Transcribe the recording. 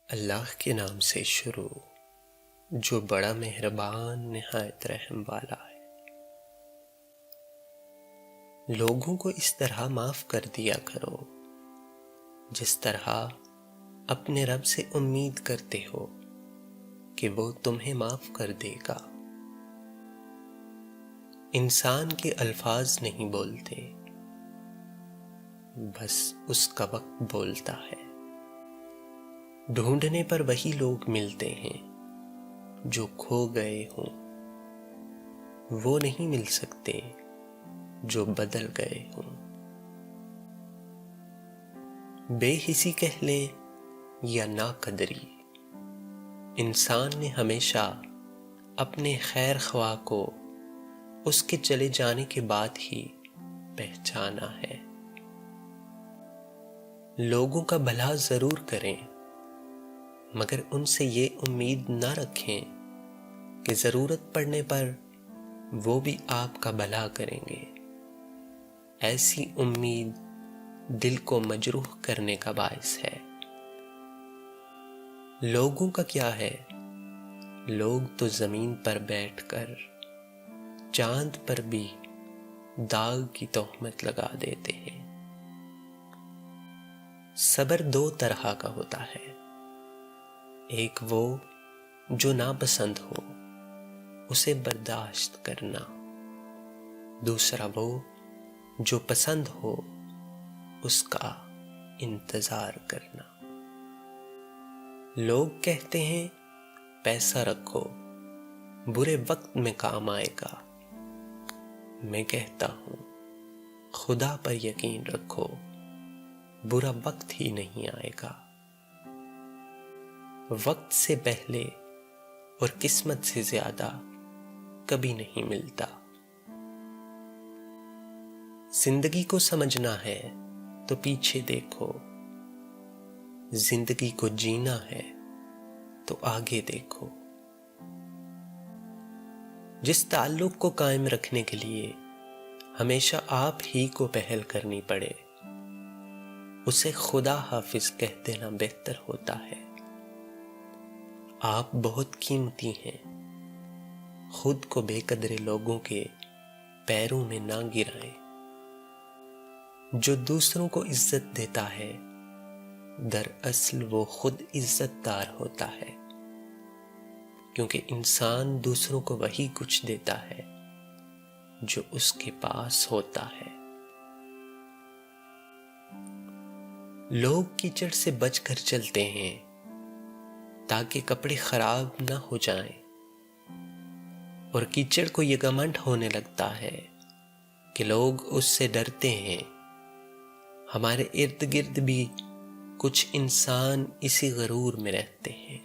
اللہ کے نام سے شروع جو بڑا مہربان نہایت رحم والا ہے۔ لوگوں کو اس طرح معاف کر دیا کرو جس طرح اپنے رب سے امید کرتے ہو کہ وہ تمہیں معاف کر دے گا۔ انسان کے الفاظ نہیں بولتے، بس اس کا وقت بولتا ہے۔ ڈھونڈنے پر وہی لوگ ملتے ہیں جو کھو گئے ہوں، وہ نہیں مل سکتے جو بدل گئے ہوں۔ بے حسی کہہ لیں یا ناقدری، انسان نے ہمیشہ اپنے خیر خواہ کو اس کے چلے جانے کے بعد ہی پہچانا ہے۔ لوگوں کا بھلا ضرور کریں، مگر ان سے یہ امید نہ رکھیں کہ ضرورت پڑنے پر وہ بھی آپ کا بھلا کریں گے۔ ایسی امید دل کو مجروح کرنے کا باعث ہے۔ لوگوں کا کیا ہے، لوگ تو زمین پر بیٹھ کر چاند پر بھی داغ کی تہمت لگا دیتے ہیں۔ صبر دو طرح کا ہوتا ہے، ایک وہ جو ناپسند ہو اسے برداشت کرنا، دوسرا وہ جو پسند ہو اس کا انتظار کرنا۔ لوگ کہتے ہیں پیسہ رکھو برے وقت میں کام آئے گا، میں کہتا ہوں خدا پر یقین رکھو برا وقت ہی نہیں آئے گا۔ وقت سے پہلے اور قسمت سے زیادہ کبھی نہیں ملتا۔ زندگی کو سمجھنا ہے تو پیچھے دیکھو، زندگی کو جینا ہے تو آگے دیکھو۔ جس تعلق کو قائم رکھنے کے لیے ہمیشہ آپ ہی کو پہل کرنی پڑے، اسے خدا حافظ کہہ دینا بہتر ہوتا ہے۔ آپ بہت قیمتی ہیں، خود کو بے قدر لوگوں کے پیروں میں نہ گرائیں۔ جو دوسروں کو عزت دیتا ہے دراصل وہ خود عزت دار ہوتا ہے، کیونکہ انسان دوسروں کو وہی کچھ دیتا ہے جو اس کے پاس ہوتا ہے۔ لوگ کیچڑ سے بچ کر چلتے ہیں تاکہ کپڑے خراب نہ ہو جائیں، اور کیچڑ کو یہ گھمنڈ ہونے لگتا ہے کہ لوگ اس سے ڈرتے ہیں۔ ہمارے ارد گرد بھی کچھ انسان اسی غرور میں رہتے ہیں۔